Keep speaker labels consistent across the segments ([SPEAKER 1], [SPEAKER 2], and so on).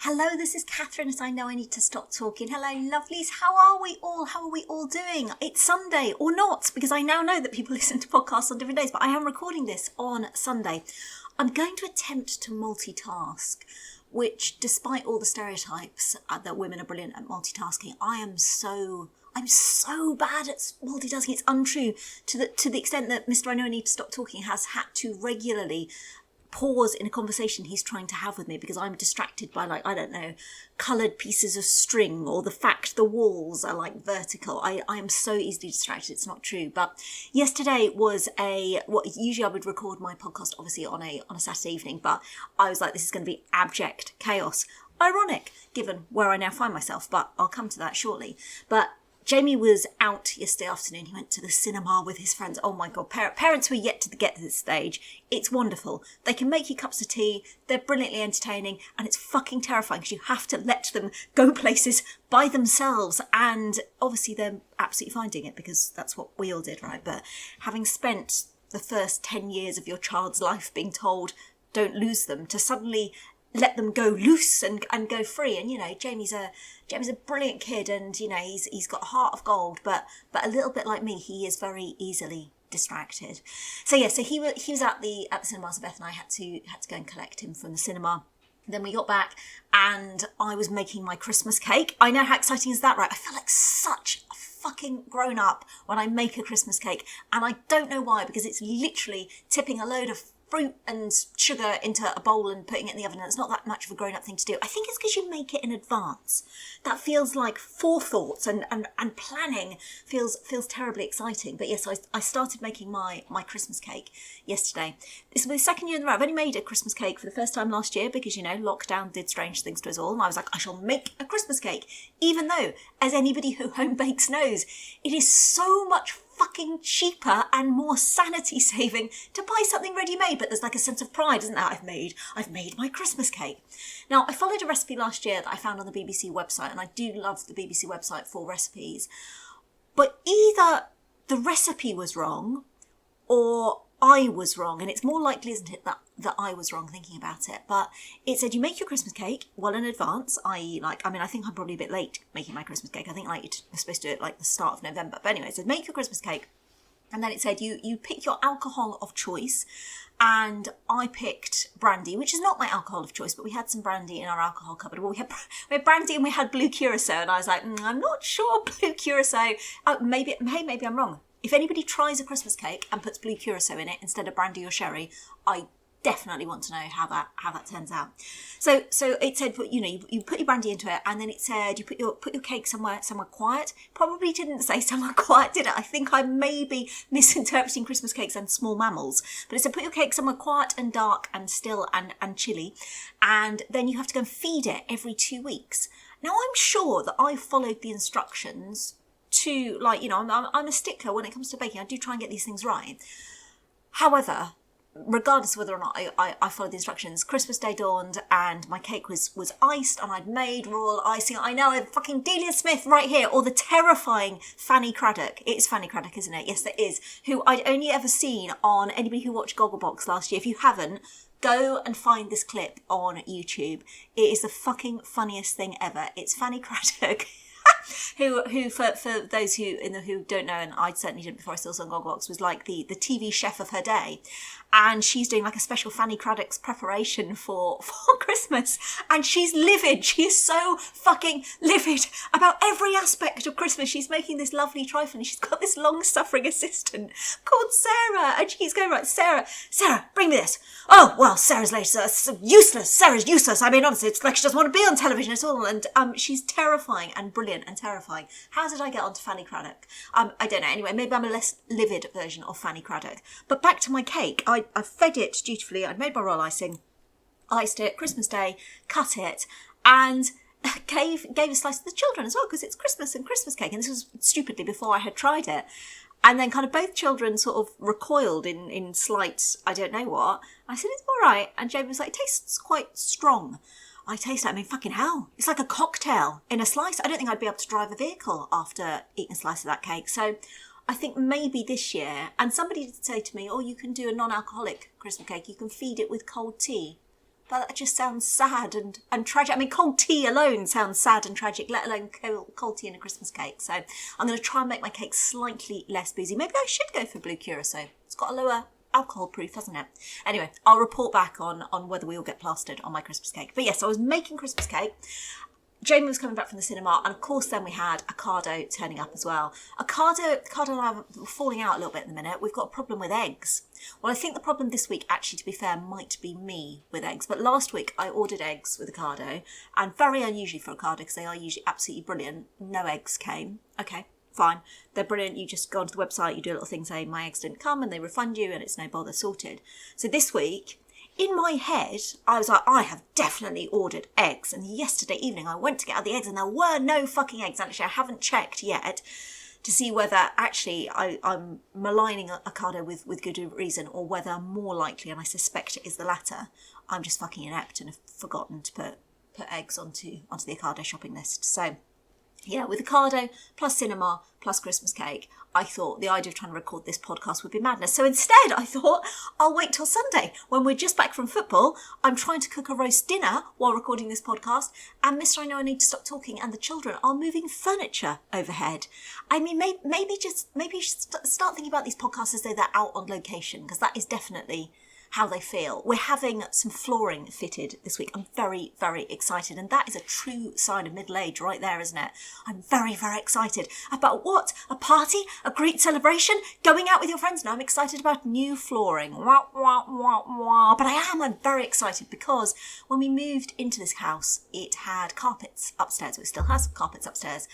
[SPEAKER 1] Hello, this is Catherine, as I know I need to stop talking. Hello, lovelies. How are we all? How are we all doing? It's Sunday, or not, because I now know that people listen to podcasts on different days, but I am recording this on Sunday. I'm going to attempt to multitask, which, despite all the stereotypes that women are brilliant at multitasking, I'm so bad at multitasking. It's untrue to the extent that Mr. I Know I Need to Stop Talking has had to regularly pause in a conversation he's trying to have with me because I'm distracted by, like, I don't know, coloured pieces of string or the fact the walls are like vertical. I am so easily distracted. It's not true. But yesterday was usually I would record my podcast obviously on a Saturday evening, but I was like, this is going to be abject chaos. Ironic, given where I now find myself, but I'll come to that shortly. But Jamie was out yesterday afternoon. He went to the cinema with his friends. Oh my God, parents who are yet to get to this stage. It's wonderful. They can make you cups of tea. They're brilliantly entertaining, and it's fucking terrifying because you have to let them go places by themselves. And obviously they're absolutely finding it because that's what we all did, right? But having spent the first 10 years of your child's life being told, don't lose them, to suddenly let them go loose and go free. And, you know, Jamie's a brilliant kid, and, you know, he's got a heart of gold, but a little bit like me, he is very easily distracted. So yeah, so he was at the cinema, so Beth and I had to go and collect him from the cinema. Then we got back and I was making my Christmas cake. I know, how exciting is that, right? I feel like such a fucking grown up when I make a Christmas cake, and I don't know why, because it's literally tipping a load of fruit and sugar into a bowl and putting it in the oven, and it's not that much of a grown-up thing to do. I think it's because you make it in advance. That feels like forethought and planning feels terribly exciting. But yes, I started making my Christmas cake yesterday. This was the second year in a row. I've only made a Christmas cake for the first time last year because, you know, lockdown did strange things to us all, and I was like, I shall make a Christmas cake, even though, as anybody who home bakes knows, it is so much fucking cheaper and more sanity saving to buy something ready made. But there's like a sense of pride, isn't there? I've made my Christmas cake. Now, I followed a recipe last year that I found on the BBC website, and I do love the BBC website for recipes, but either the recipe was wrong or I was wrong, and it's more likely, isn't it, that I was wrong thinking about it. But it said you make your Christmas cake well in advance, i.e. I think I'm probably a bit late making my Christmas cake. I think like you're supposed to do it like the start of November. But anyway, it said make your Christmas cake. And then it said you pick your alcohol of choice, and I picked brandy, which is not my alcohol of choice, but we had some brandy in our alcohol cupboard. Well, we had brandy and we had blue curacao, and I was like, I'm not sure blue curacao. Maybe I'm wrong. If anybody tries a Christmas cake and puts blue curacao in it instead of brandy or sherry, I definitely want to know how that turns out. So it said, you know, you put your brandy into it, and then it said you put your cake somewhere quiet. Probably didn't say somewhere quiet, did it? I think I may be misinterpreting Christmas cakes and small mammals. But it said put your cake somewhere quiet and dark and still and chilly, and then you have to go and feed it every 2 weeks. Now, I'm sure that I followed the instructions to, like, you know, I'm a stickler when it comes to baking. I do try and get these things right. However, regardless of whether or not I followed the instructions, Christmas Day dawned and my cake was iced, and I'd made royal icing. I know, fucking Delia Smith right here, or the terrifying Fanny Craddock. It is Fanny Craddock, isn't it? Yes, it is. Who I'd only ever seen on anybody who watched Gogglebox last year. If you haven't, go and find this clip on YouTube. It is the fucking funniest thing ever. It's Fanny Craddock. who for those who don't know, and I certainly didn't before I still saw Gogglebox, was like the TV chef of her day, and she's doing like a special Fanny Craddock's preparation for Christmas, and she's livid. She is so fucking livid about every aspect of Christmas. She's making this lovely trifle, and she's got this long-suffering assistant called Sarah, and she keeps going, right, Sarah, bring me this. Oh, well, Sarah's late. So useless. Sarah's useless. I mean, honestly, it's like she doesn't want to be on television at all. And she's terrifying and brilliant and terrifying. How did I get onto Fanny Craddock? I don't know. Anyway, maybe I'm a less livid version of Fanny Craddock. But back to my cake. I fed it dutifully. I'd made my royal icing, iced it, Christmas Day, cut it, and gave a slice to the children as well, because it's Christmas and Christmas cake. And this was stupidly before I had tried it. And then kind of both children sort of recoiled in slight, I don't know what. I said, it's all right. And Jamie was like, it tastes quite strong. I taste it. I mean, fucking hell. It's like a cocktail in a slice. I don't think I'd be able to drive a vehicle after eating a slice of that cake. So I think maybe this year, and somebody did say to me, oh, you can do a non-alcoholic Christmas cake. You can feed it with cold tea. But that just sounds sad and tragic. I mean, cold tea alone sounds sad and tragic, let alone cold tea and a Christmas cake. So I'm going to try and make my cake slightly less boozy. Maybe I should go for blue curacao. It's got a lower alcohol proof, hasn't it? Anyway, I'll report back on whether we all get plastered on my Christmas cake. But yes, I was making Christmas cake. Jamie was coming back from the cinema, and of course then we had Ocado turning up as well. Ocado and I were falling out a little bit in the minute. We've got a problem with eggs. Well, I think the problem this week, actually, to be fair, might be me with eggs. But last week I ordered eggs with Ocado, and very unusually for Ocado, because they are usually absolutely brilliant, no eggs came. Okay, fine. They're brilliant. You just go onto the website, you do a little thing saying my eggs didn't come, and they refund you, and it's no bother, sorted. So this week, in my head, I was like, I have definitely ordered eggs. And yesterday evening, I went to get out the eggs and there were no fucking eggs. Actually, I haven't checked yet to see whether actually I'm maligning Ocado with good reason, or whether more likely, and I suspect it is the latter, I'm just fucking inept and have forgotten to put eggs onto the Ocado shopping list. So yeah, with Ocado plus cinema plus Christmas cake, I thought the idea of trying to record this podcast would be madness. So instead, I thought I'll wait till Sunday when we're just back from football. I'm trying to cook a roast dinner while recording this podcast, and Mr. I Know I Need to Stop Talking and the children are moving furniture overhead. I mean, maybe you should start thinking about these podcasts as though they're out on location, because that is definitely how they feel. We're having some flooring fitted this week. I'm very, very excited. And that is a true sign of middle age right there, isn't it? I'm very, very excited. About what? A party? A great celebration? Going out with your friends? No, I'm excited about new flooring. Wah, wah, wah, wah. But I'm very excited because when we moved into this house, it had carpets upstairs. It still has carpets upstairs.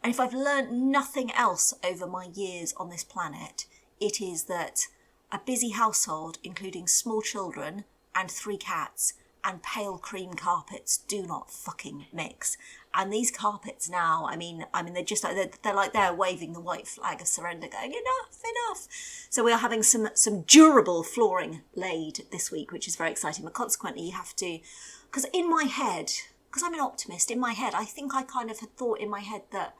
[SPEAKER 1] And if I've learned nothing else over my years on this planet, it is that a busy household, including small children and 3 cats and pale cream carpets, do not fucking mix. And these carpets now, I mean, they're just like they're waving the white flag of surrender, going enough. So we are having some durable flooring laid this week, which is very exciting. But consequently, you have to, because in my head, because I'm an optimist, in my head, I think I kind of had thought in my head that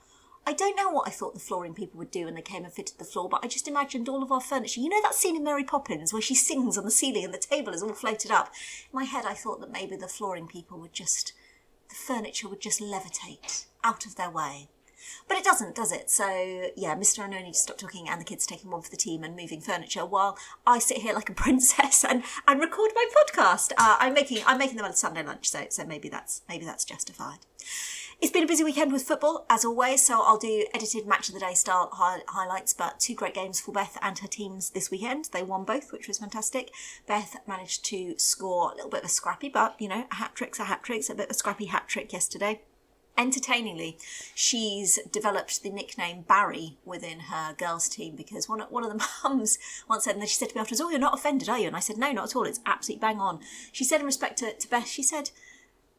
[SPEAKER 1] I don't know what I thought the flooring people would do when they came and fitted the floor, but I just imagined all of our furniture. You know that scene in Mary Poppins where she sings on the ceiling and the table is all floated up? In my head, I thought that maybe the flooring people the furniture would just levitate out of their way. But it doesn't, does it? So, yeah, Mr. I Know I Need to Stop Talking and the kids taking one for the team and moving furniture while I sit here like a princess and record my podcast. I'm making them a Sunday lunch, so maybe that's justified. It's been a busy weekend with football, as always, so I'll do edited match of the day style highlights, but 2 great games for Beth and her teams this weekend. They won both, which was fantastic. Beth managed to score a little bit of a scrappy, but, you know, a hat-trick's a hat-trick, so a bit of a scrappy hat-trick yesterday. Entertainingly, she's developed the nickname Barry within her girls' team, because one of the mums once said, and then she said to me afterwards, "Oh, you're not offended, are you?" And I said, "No, not at all, it's absolutely bang on." She said in respect to Beth, she said,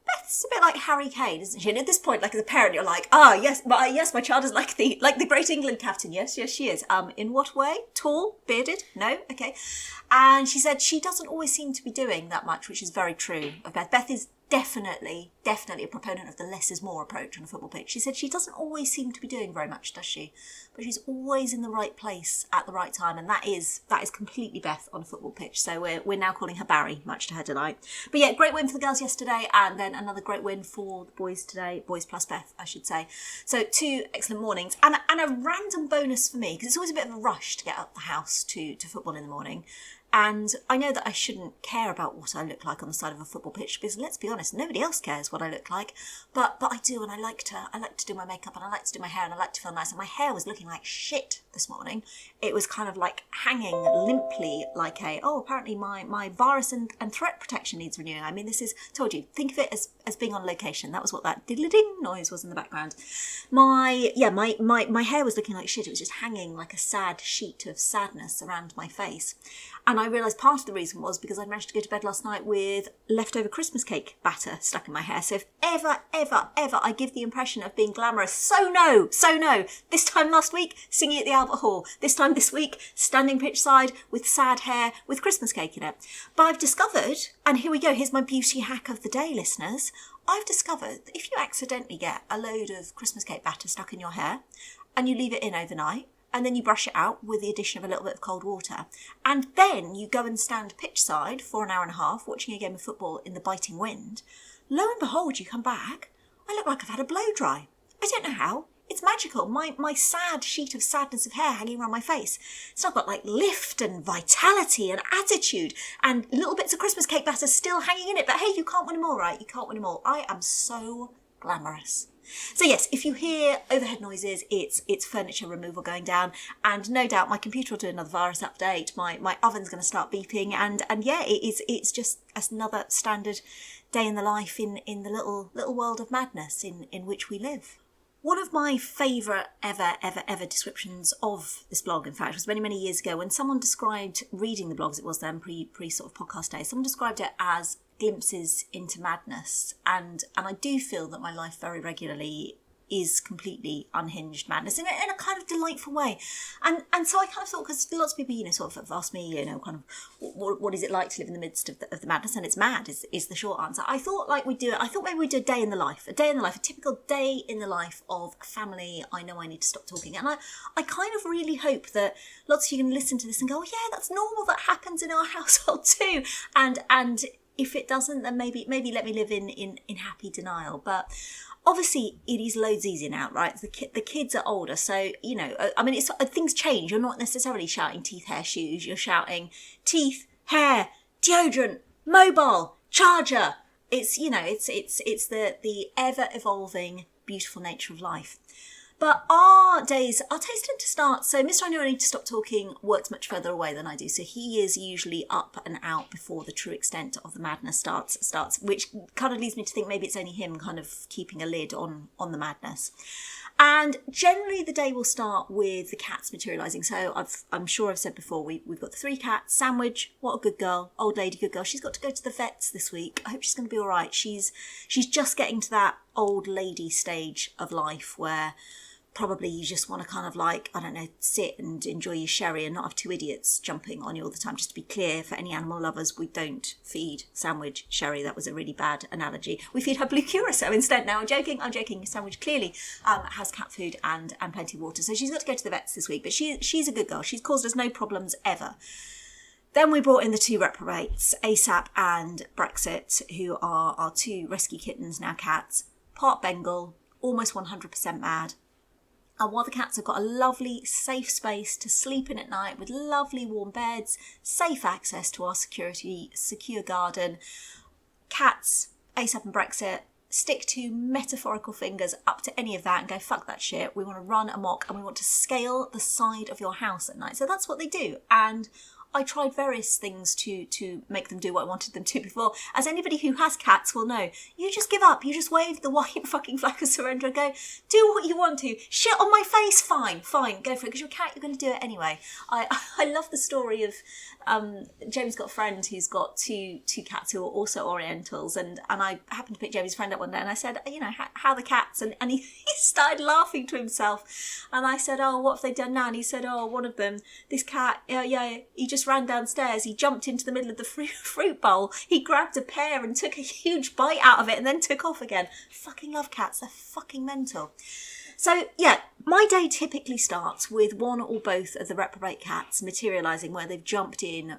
[SPEAKER 1] Beth's a bit like Harry Kane, isn't she? And at this point, like as a parent, you're like, yes, my child is like the great England captain. Yes, she is. In what way? Tall, bearded? No, okay. And she said she doesn't always seem to be doing that much, which is very true of Beth. Beth is definitely a proponent of the less is more approach on a football pitch. She said she doesn't always seem to be doing very much, does she? But she's always in the right place at the right time, and that is completely Beth on a football pitch. So we're now calling her Barry, much to her delight. But yeah, great win for the girls yesterday, and then another great win for the boys today, boys plus Beth, I should say. So 2 excellent mornings, and a random bonus for me, because it's always a bit of a rush to get up the house to football in the morning. And I know that I shouldn't care about what I look like on the side of a football pitch, because let's be honest, nobody else cares what I look like. But I do, and I like to do my makeup, and I like to do my hair, and I like to feel nice. And my hair was looking like shit this morning. It was kind of like hanging limply, like apparently my virus and threat protection needs renewing. I mean, this is, told you, think of it as being on location. That was what that diddle-ding noise was in the background. My hair was looking like shit. It was just hanging like a sad sheet of sadness around my face. And I realised part of the reason was because I managed to go to bed last night with leftover Christmas cake batter stuck in my hair. So if ever I give the impression of being glamorous, so no. This time last week, singing at the Albert Hall. This time this week, standing pitch side with sad hair with Christmas cake in it. But I've discovered, and here we go, here's my beauty hack of the day, listeners. I've discovered that if you accidentally get a load of Christmas cake batter stuck in your hair and you leave it in overnight, and then you brush it out with the addition of a little bit of cold water. And then you go and stand pitch side for an hour and a half, watching a game of football in the biting wind. Lo and behold, you come back, I look like I've had a blow dry. I don't know how. It's magical. My sad sheet of sadness of hair hanging around my face. So I've got like lift and vitality and attitude and little bits of Christmas cake batter still hanging in it. But hey, you can't win them all, right? You can't win them all. I am so glamorous. So yes, if you hear overhead noises, it's furniture removal going down, and no doubt my computer will do another virus update. My oven's going to start beeping, and yeah, it's just another standard day in the life in the little world of madness in which we live. One of my favourite ever descriptions of this blog, in fact, was many years ago when someone described reading the blogs. It was then pre sort of podcast days. Someone described it as glimpses into madness, and I do feel that my life very regularly is completely unhinged madness in a kind of delightful way, and so I kind of thought, because lots of people sort of have asked me kind of what is it like to live in the midst of the madness, and it's mad is the short answer. I thought maybe we'd do a day in the life, a typical day in the life of a family I Know I Need to Stop Talking. And I kind of really hope that lots of you can listen to this and go, oh yeah, that's normal, that happens in our household too, and if it doesn't, then maybe let me live in happy denial. But obviously, it is loads easier now, right? The kids are older, so, I mean, things change. You're not necessarily shouting teeth, hair, shoes. You're shouting teeth, hair, deodorant, mobile, charger. It's the ever-evolving, beautiful nature of life. But our days tend to start, so Mr. I Know I Need to Stop Talking works much further away than I do, so he is usually up and out before the true extent of the madness starts, which kind of leads me to think maybe it's only him kind of keeping a lid on the madness. And generally the day will start with the cats materialising. So I'm sure I've said before, we've got the 3 cats. Sandwich, what a good girl, old lady, good girl. She's got to go to the vets this week. I hope she's going to be all right. She's just getting to that old lady stage of life where probably you just want to kind of like, I don't know, sit and enjoy your sherry and not have 2 idiots jumping on you all the time. Just to be clear, for any animal lovers, we don't feed Sandwich sherry. That was a really bad analogy. We feed her blue curacao instead. Now, I'm joking. Sandwich clearly has cat food and plenty of water. So she's got to go to the vets this week, but she's a good girl. She's caused us no problems ever. Then we brought in the 2 reprobates, ASAP and Brexit, who are our 2 rescue kittens, now cats, part Bengal, almost 100% mad. And while the cats have got a lovely, safe space to sleep in at night with lovely warm beds, safe access to our secure garden, cats, ASAP and Brexit, stick 2 metaphorical fingers up to any of that and go, fuck that shit. We want to run amok and we want to scale the side of your house at night. So that's what they do. And I tried various things to make them do what I wanted them to before. As anybody who has cats will know, you just give up. You just wave the white fucking flag of surrender and go, do what you want to. Shit on my face, fine, go for it. Because you're a cat, you're going to do it anyway. I love the story of Jamie's got a friend who's got two cats who are also Orientals, and I happened to pick Jamie's friend up one day and I said, how are the cats? And he started laughing to himself. And I said, oh, what have they done now? And he said, oh, one of them, this cat, he just ran downstairs, he jumped into the middle of the fruit bowl, he grabbed a pear and took a huge bite out of it and then took off again. Fucking love cats, they're fucking mental. So yeah, my day typically starts with one or both of the reprobate cats materialising where they've jumped in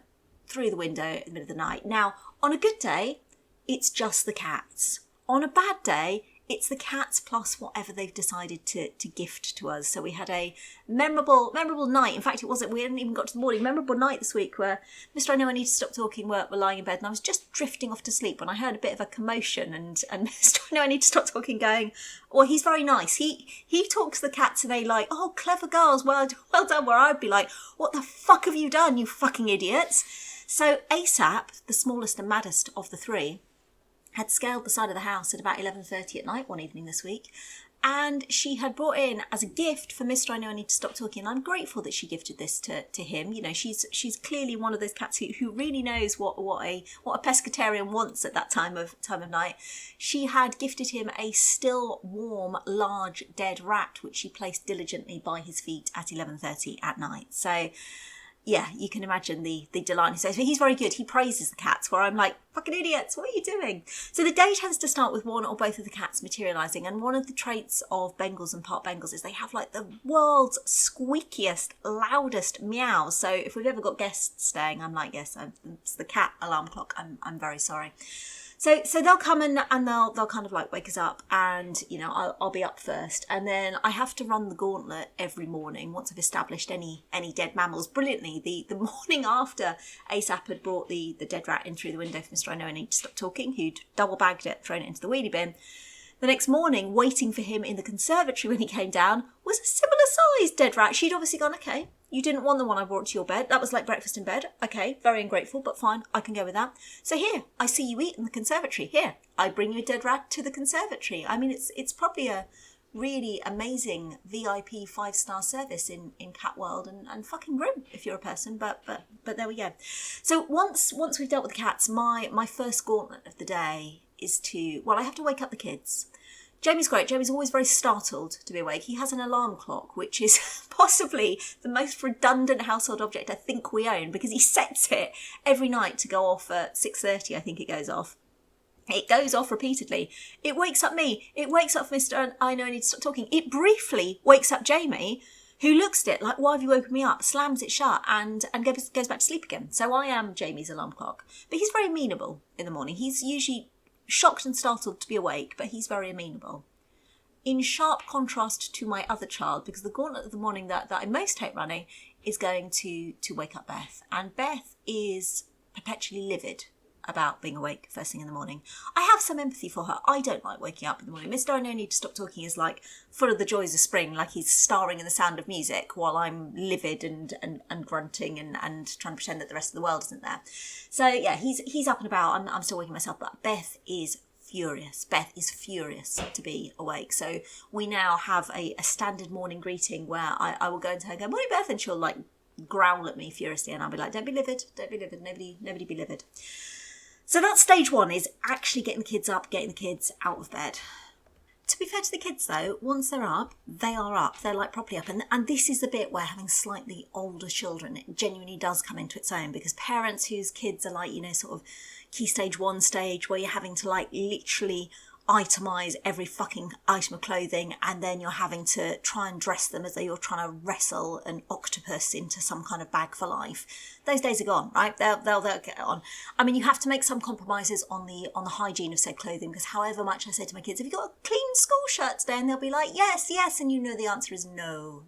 [SPEAKER 1] through the window in the middle of the night. Now, on a good day, it's just the cats. On a bad day, it's the cats plus whatever they've decided to gift to us. So we had a memorable night. In fact, we hadn't even got to the morning. Memorable night this week where Mr. I Know I Need to Stop Talking were lying in bed and I was just drifting off to sleep when I heard a bit of a commotion and Mr. I Know I Need to Stop Talking going, well, he's very nice. He talks to the cats and they like, oh, clever girls, well done. Where I'd be like, what the fuck have you done, you fucking idiots? So ASAP, the smallest and maddest of the 3, had scaled the side of the house at about 11:30 at night one evening this week, and she had brought in as a gift for Mr. I Know I Need to Stop Talking, and I'm grateful that she gifted this to him. She's clearly one of those cats who really knows what a pescatarian wants at that time of night. She had gifted him a still warm, large dead rat, which she placed diligently by his feet at 11:30 at night. So yeah, you can imagine the delight. So he's very good. He praises the cats, where I'm like, fucking idiots, what are you doing? So the day tends to start with one or both of the cats materialising. And one of the traits of Bengals and part Bengals is they have like the world's squeakiest, loudest meows. So if we've ever got guests staying, I'm like, yes, it's the cat alarm clock. I'm very sorry. So they'll come and they'll kind of like wake us up, and you know I'll be up first, and then I have to run the gauntlet every morning once I've established any dead mammals. Brilliantly, the morning after ASAP had brought the dead rat in through the window for Mr. I Know I Need to Stop Talking, who'd double bagged it, thrown it into the wheelie bin. The next morning, waiting for him in the conservatory when he came down, was a similar sized dead rat. She'd obviously gone, okay, you didn't want the one I brought to your bed. That was like breakfast in bed. Okay, very ungrateful, but fine, I can go with that. So here, I see you eat in the conservatory. Here, I bring you a dead rat to the conservatory. I mean, it's probably a really amazing VIP 5-star service in cat world, and fucking grim if you're a person, but there we go. So once we've dealt with the cats, my first gauntlet of the day is I have to wake up the kids. Jamie's great. Jamie's always very startled to be awake. He has an alarm clock, which is possibly the most redundant household object I think we own, because he sets it every night to go off at 6:30, I think it goes off. It goes off repeatedly. It wakes up me. It wakes up Mr. I Know I Need to Stop Talking. It briefly wakes up Jamie, who looks at it like, why have you woken me up? Slams it shut and goes back to sleep again. So I am Jamie's alarm clock. But he's very amenable in the morning. He's usually shocked and startled to be awake, but he's very amenable. In sharp contrast to my other child, because the gauntlet of the morning that I most hate running is going to wake up Beth. And Beth is perpetually livid about being awake first thing in the morning. I have some empathy for her. I don't like waking up in the morning. Mr. I Know I Need to Stop Talking is like full of the joys of spring, like he's starring in the sound of music, while I'm livid and grunting and trying to pretend that the rest of the world isn't there. So yeah, he's up and about. I'm still waking myself, but Beth is furious. Beth is furious to be awake. So we now have a standard morning greeting where I will go into her and go, morning Beth, and she'll like growl at me furiously, and I'll be like, don't be livid, nobody be livid. So that's stage one, is actually getting the kids up, getting the kids out of bed. To be fair to the kids though, once they're up, they are up. They're like properly up. And this is the bit where having slightly older children, it genuinely does come into its own, because parents whose kids are like, you know, sort of key stage 1 stage, where you're having to like literally itemize every fucking item of clothing, and then you're having to try and dress them as though you're trying to wrestle an octopus into some kind of bag for life. Those days are gone, right? They'll get on. I mean, you have to make some compromises on the hygiene of said clothing, because however much I say to my kids, have you got a clean school shirt today? And they'll be like, yes, and you know the answer is no.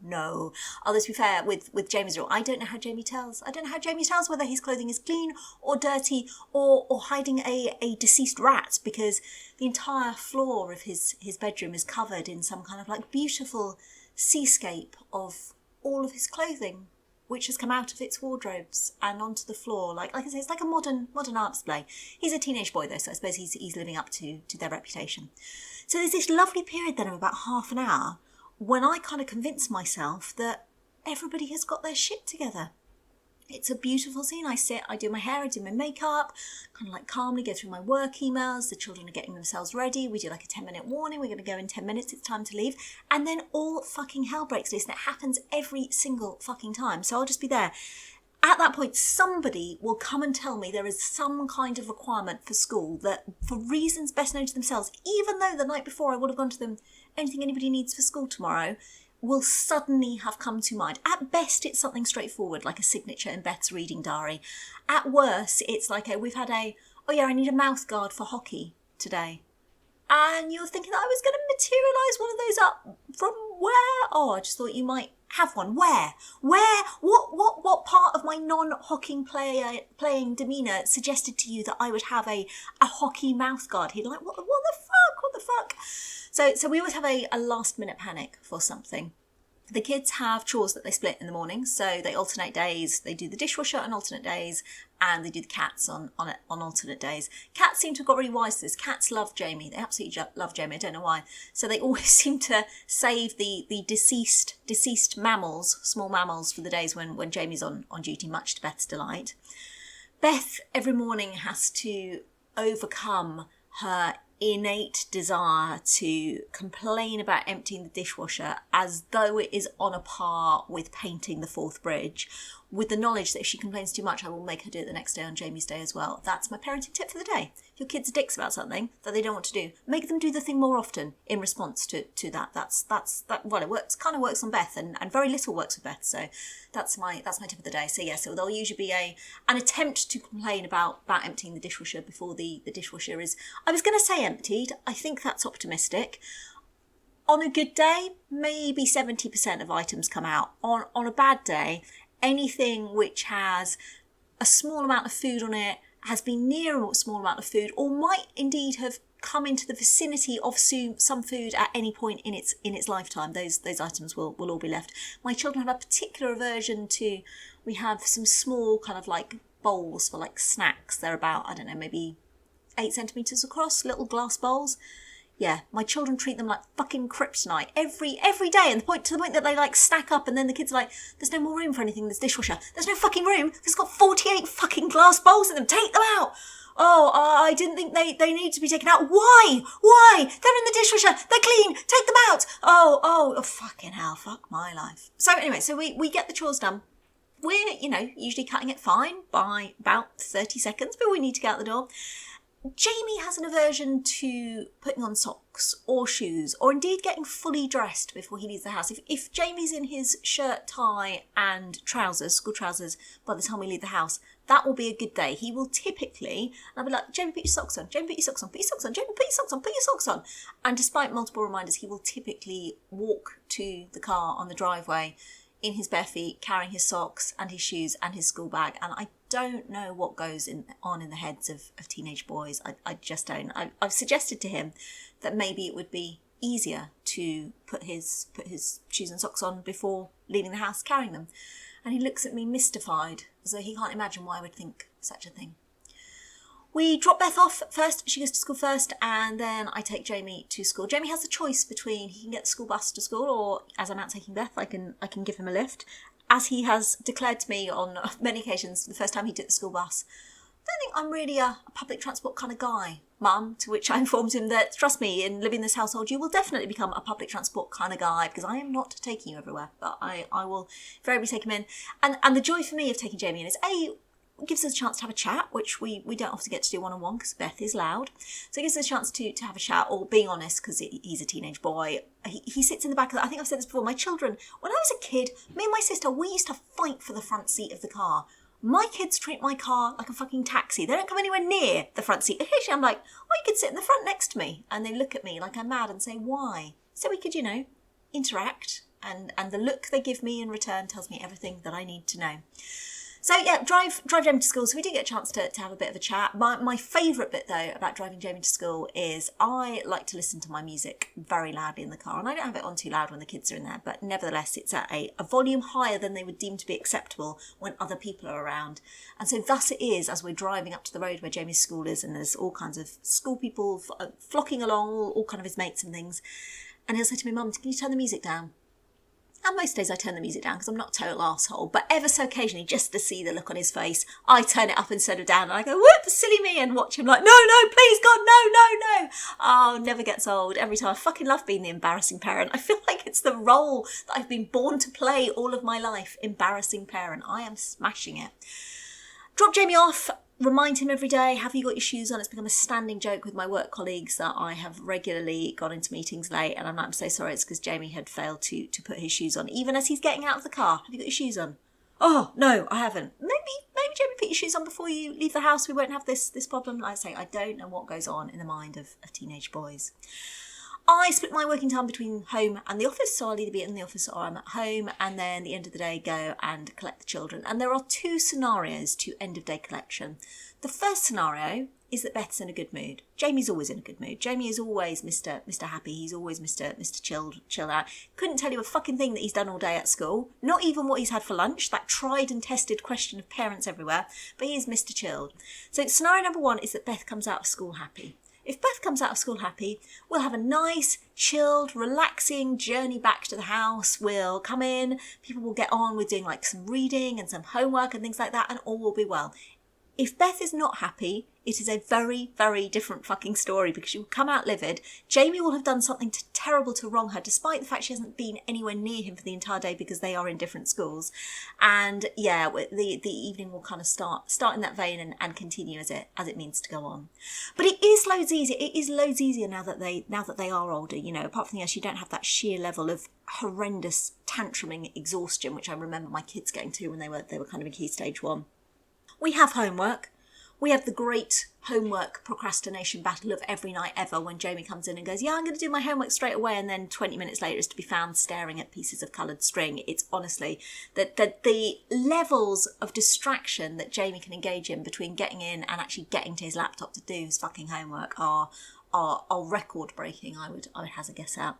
[SPEAKER 1] Although to be fair, with Jamie's rule, I don't know how Jamie tells whether his clothing is clean or dirty or hiding a deceased rat, because the entire floor of his bedroom is covered in some kind of like beautiful seascape of all of his clothing, which has come out of its wardrobes and onto the floor. Like I say, it's like a modern art display. He's a teenage boy though, so I suppose he's living up to their reputation. So there's this lovely period then of about half an hour when I kind of convince myself that everybody has got their shit together. It's a beautiful scene. I sit, I do my hair, I do my makeup, kind of like calmly go through my work emails. The children are getting themselves ready. We do like a 10-minute warning. We're going to go in 10 minutes. It's time to leave. And then all fucking hell breaks loose. And it happens every single fucking time. So I'll just be there. At that point, somebody will come and tell me there is some kind of requirement for school that, for reasons best known to themselves, even though the night before I would have gone to them, anything anybody needs for school tomorrow, will suddenly have come to mind. At best, it's something straightforward, like a signature in Beth's reading diary. At worst, it's like I need a mouth guard for hockey today. And you're thinking that I was going to materialise one of those up from where? Oh, I just thought you might have one. Where? What part of my non-hockey playing demeanour suggested to you that I would have a hockey mouth guard? He'd like, what the fuck? So we always have a last minute panic for something. The kids have chores that they split in the morning, so they alternate days. They do the dishwasher on alternate days, and they do the cats on alternate days. Cats seem to have got really wise to this. Cats love Jamie. They absolutely love Jamie. I don't know why. So they always seem to save the deceased mammals, small mammals, for the days when Jamie's on duty, much to Beth's delight. Beth every morning has to overcome her innate desire to complain about emptying the dishwasher as though it is on a par with painting the Forth Bridge, with the knowledge that if she complains too much, I will make her do it the next day on Jamie's day as well. That's my parenting tip for the day. If your kids are dicks about something that they don't want to do, make them do the thing more often in response to that. That's well, it works, kind of works on Beth, and very little works with Beth. So that's my tip of the day. So yes, so there'll usually be an attempt to complain about emptying the dishwasher before the dishwasher is, I was going to say emptied. I think that's optimistic. On a good day, maybe 70% of items come out. On a bad day, anything which has a small amount of food on it, has been near a small amount of food, or might indeed have come into the vicinity of some food at any point in its lifetime, those items will all be left. My children have a particular aversion to, we have some small kind of like bowls for like snacks. They're about, I don't know, maybe 8 centimetres across, little glass bowls. Yeah, my children treat them like fucking kryptonite every day, and to the point that they like stack up, and then the kids are like, there's no more room for anything in this dishwasher. There's no fucking room. It's got 48 fucking glass bowls in them. Take them out. Oh, I didn't think they need to be taken out. Why? They're in the dishwasher. They're clean. Take them out. Oh, fucking hell. Fuck my life. So anyway, so we get the chores done. We're, usually cutting it fine by about 30 seconds, but we need to get out the door. Jamie has an aversion to putting on socks or shoes, or indeed getting fully dressed before he leaves the house. If Jamie's in his shirt, tie and trousers, school trousers, by the time we leave the house, that will be a good day. He will typically, and I'll be like, Jamie, put your socks on. Jamie, put your socks on. Put your socks on. Jamie, put your socks on. Put your socks on. And despite multiple reminders, he will typically walk to the car on the driveway in his bare feet, carrying his socks and his shoes and his school bag. And I don't know what goes on in the heads of teenage boys. I just don't. I've suggested to him that maybe it would be easier to put his shoes and socks on before leaving the house carrying them. And he looks at me mystified, as though he can't imagine why I would think such a thing. We drop Beth off first. She goes to school first, and then I take Jamie to school. Jamie has the choice between he can get the school bus to school, or as I'm out taking Beth, I can give him a lift. As he has declared to me on many occasions, the first time he took the school bus, I don't think I'm really a public transport kind of guy, Mum, to which I informed him that, trust me, in living in this household, you will definitely become a public transport kind of guy, because I am not taking you everywhere, but I will invariably take him in. And the joy for me of taking Jamie in is, it gives us a chance to have a chat, which we don't often get to do one-on-one because Beth is loud. So it gives us a chance to have a chat, or being honest, because he's a teenage boy. He sits in the back of I think I've said this before, my children, when I was a kid, me and my sister, we used to fight for the front seat of the car. My kids treat my car like a fucking taxi. They don't come anywhere near the front seat. Occasionally I'm like, oh, you could sit in the front next to me. And they look at me like I'm mad and say, why? So we could, interact. And the look they give me in return tells me everything that I need to know. So yeah, drive Jamie to school. So we did get a chance to have a bit of a chat. My favourite bit though about driving Jamie to school is I like to listen to my music very loudly in the car, and I don't have it on too loud when the kids are in there, but nevertheless it's at a volume higher than they would deem to be acceptable when other people are around. And so thus it is as we're driving up to the road where Jamie's school is, and there's all kinds of school people flocking along, all kind of his mates and things. And he'll say to me, Mum, can you turn the music down? And most days I turn the music down because I'm not a total arsehole, but ever so occasionally, just to see the look on his face, I turn it up instead of down, and I go, whoop, silly me, and watch him like, no, please God, no. Oh, never gets old. Every time. I fucking love being the embarrassing parent. I feel like it's the role that I've been born to play all of my life, embarrassing parent. I am smashing it. Drop Jamie off. Remind him every day, have you got your shoes on? It's become a standing joke with my work colleagues that I have regularly gone into meetings late, and I'm so sorry, it's because Jamie had failed to put his shoes on, even as he's getting out of the car. Have you got your shoes on? Oh, no, I haven't. Maybe Jamie, put your shoes on before you leave the house. We won't have this problem. Like I say, I don't know what goes on in the mind of teenage boys. I split my working time between home and the office, so I'll either be in the office or I'm at home, and then at the end of the day go and collect the children. And there are 2 scenarios to end of day collection. The first scenario is that Beth's in a good mood. Jamie's always in a good mood. Jamie is always Mr. Happy. He's always Mr. Chill out. Couldn't tell you a fucking thing that he's done all day at school. Not even what he's had for lunch. That tried and tested question of parents everywhere. But he is Mr. Chilled. So scenario number 1 is that Beth comes out of school happy. If Beth comes out of school happy, we'll have a nice, chilled, relaxing journey back to the house. We'll come in, people will get on with doing like some reading and some homework and things like that, and all will be well. If Beth is not happy, it is a very, very different fucking story, because she will come out livid. Jamie will have done something terrible to wrong her, despite the fact she hasn't been anywhere near him for the entire day because they are in different schools. And yeah, the evening will kind of start in that vein and continue as it means to go on. But it is loads easier. It is loads easier now that they are older. You know, apart from the else, you don't have that sheer level of horrendous tantruming exhaustion, which I remember my kids getting to when they were kind of in key stage 1. We have homework. We have the great homework procrastination battle of every night ever, when Jamie comes in and goes, yeah, I'm going to do my homework straight away, and then 20 minutes later is to be found staring at pieces of coloured string. It's honestly that the levels of distraction that Jamie can engage in between getting in and actually getting to his laptop to do his fucking homework are record breaking, I would hazard a guess at.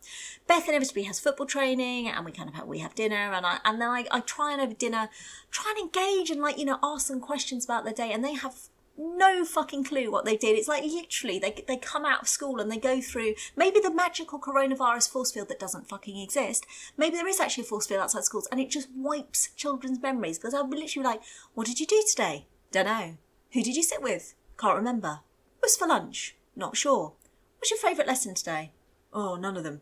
[SPEAKER 1] Beth inevitably has football training, and we have dinner, and then I try and over dinner try and engage and ask them questions about their day, and they have no fucking clue what they did. It's like literally they come out of school and they go through maybe the magical coronavirus force field that doesn't fucking exist. Maybe there is actually a force field outside schools, and it just wipes children's memories, because I'll be literally like, what did you do today? Don't know. Who did you sit with? Can't remember. What was for lunch? Not sure. What's your favourite lesson today? Oh, none of them.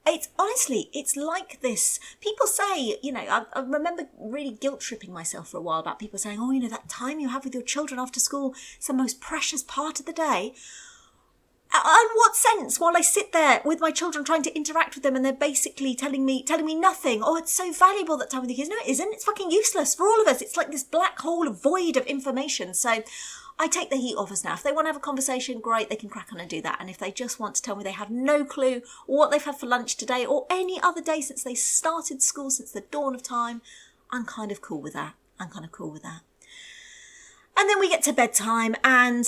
[SPEAKER 1] It's honestly, it's like this. People say, I remember really guilt-tripping myself for a while about people saying, oh, that time you have with your children after school is the most precious part of the day. In what sense? While I sit there with my children trying to interact with them, and they're basically telling me nothing. Oh, it's so valuable, that time with the kids. No, it isn't. It's fucking useless for all of us. It's like this black hole, void of information. So I take the heat off us now. If they want to have a conversation, great, they can crack on and do that. And if they just want to tell me they have no clue what they've had for lunch today or any other day since they started school, since the dawn of time, I'm kind of cool with that. And then we get to bedtime, and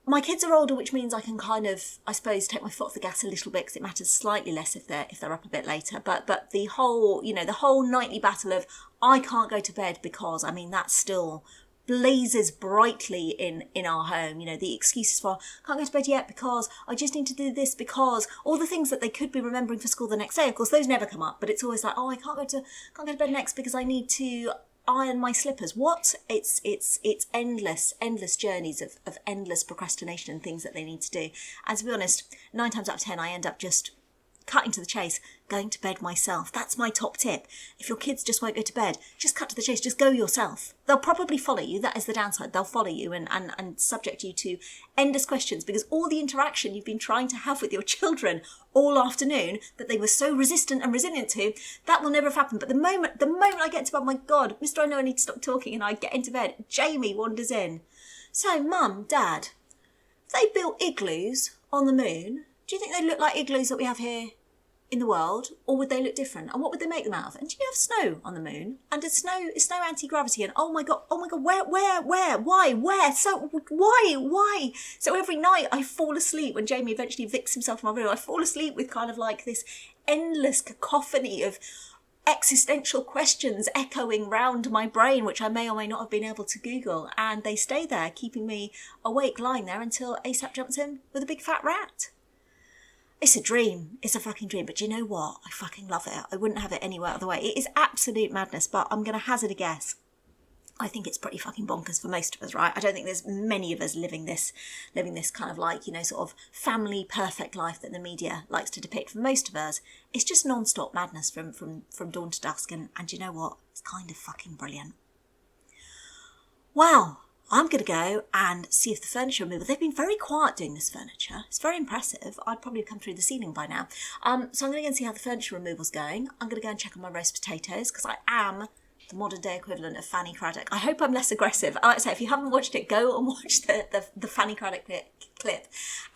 [SPEAKER 1] my kids are older, which means I can kind of, I suppose, take my foot off the gas a little bit, because it matters slightly less if they're up a bit later. But the whole, the whole nightly battle of I can't go to bed because, that still blazes brightly in our home. The excuses for can't go to bed yet because I just need to do this, because all the things that they could be remembering for school the next day, of course those never come up, but it's always like, oh, I can't go to bed next because I need to iron my slippers. What? It's endless journeys of endless procrastination and things that they need to do. And to be honest, 9 times out of 10 I end up just cutting to the chase, going to bed myself. That's my top tip. If your kids just won't go to bed, just cut to the chase, just go yourself. They'll probably follow you. That is the downside. They'll follow you and subject you to endless questions, because all the interaction you've been trying to have with your children all afternoon that they were so resistant and resilient to, that will never have happened. But the moment I get into bed, my God, Mr. I know I need to stop talking, and I get into bed, Jamie wanders in. So, Mum, Dad, if they built igloos on the moon, do you think they look like igloos that we have here in the world, or would they look different? And what would they make them out of? And do you have snow on the moon? And is snow anti-gravity? And oh my god, where, why, where? So why? So every night I fall asleep when Jamie eventually evicts himself from my room. I fall asleep with kind of like this endless cacophony of existential questions echoing round my brain, which I may or may not have been able to Google, and they stay there, keeping me awake, lying there until ASAP jumps in with a big fat rat. It's a dream. It's a fucking dream. But you know what? I fucking love it. I wouldn't have it any other way. It is absolute madness, but I'm going to hazard a guess. I think it's pretty fucking bonkers for most of us, right? I don't think there's many of us living this kind of like, sort of family perfect life that the media likes to depict. For most of us, it's just non-stop madness from dawn to dusk. And you know what? It's kind of fucking brilliant. Wow. I'm going to go and see if the furniture removal, they've been very quiet doing this furniture. It's very impressive. I'd probably come through the ceiling by now. So I'm going to go and see how the furniture removal's going. I'm going to go and check on my roast potatoes, because I am the modern day equivalent of Fanny Craddock. I hope I'm less aggressive. Like I say, if you haven't watched it, go and watch the Fanny Craddock clip.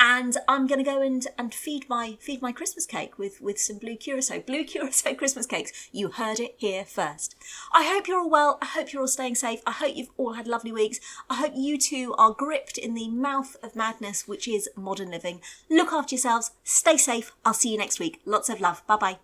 [SPEAKER 1] And I'm going to go and feed my Christmas cake with some blue curacao Christmas cakes. You heard it here first. I hope you're all well. I hope you're all staying safe. I hope you've all had lovely weeks. I hope you too are gripped in the mouth of madness, which is modern living. Look after yourselves. Stay safe. I'll see you next week. Lots of love. Bye bye.